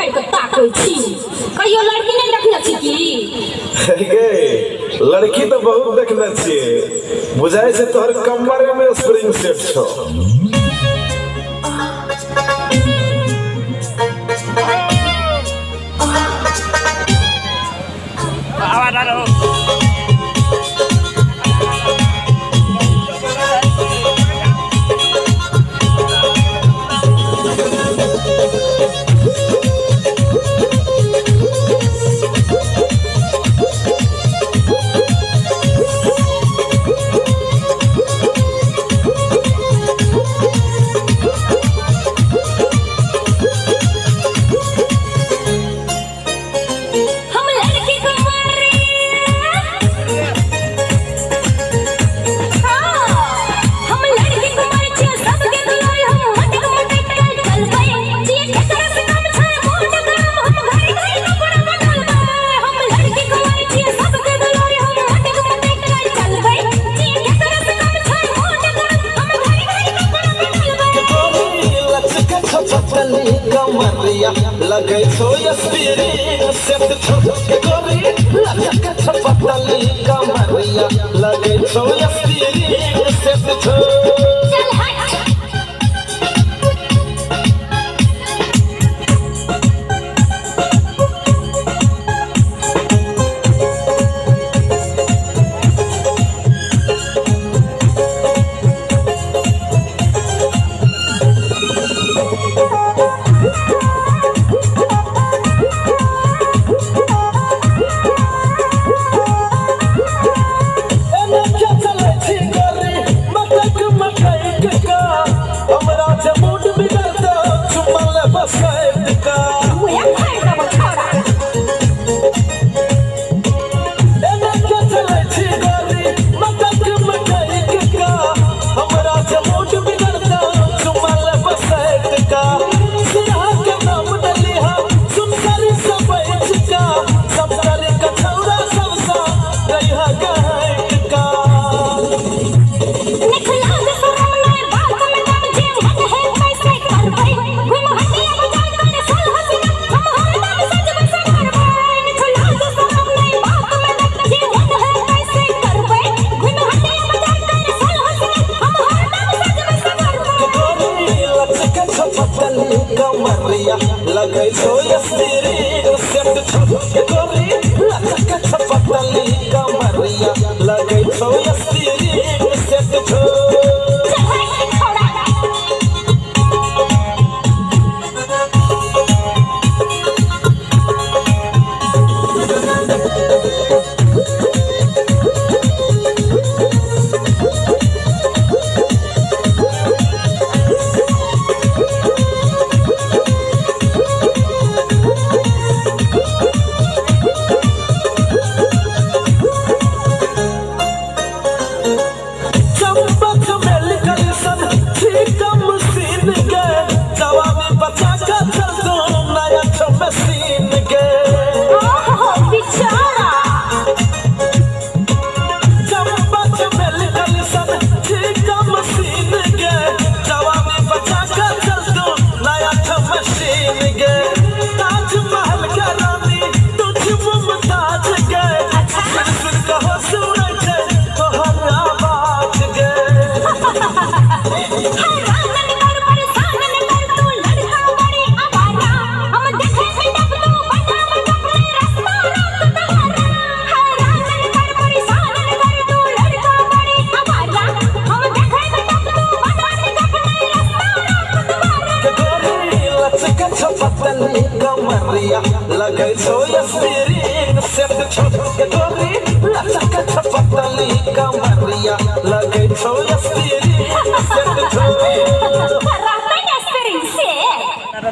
फाड़ के ताकै छी कहियो लड़की नहीं देखले छी की गे लड़की तो बहुत देखले छिए बुझाय छै तोहर कमरे में स्प्रिंग सेट छौ आवाज आ रहा लगे तो स्पिरिंग सेट छोटे गोरी लचक छपटली कमरिया लगे तो स्पिरिंग सेट छोटे लगे तो स्पिरिंग सेट छोटे गोरी लचक छपटली कमरिया लगे तो स्पिरिंग सेट छोटे लगे तो स्पिरिंग सेट छोटे गोरी लचक छपटली कमरिया लगे तो स्पिरिंग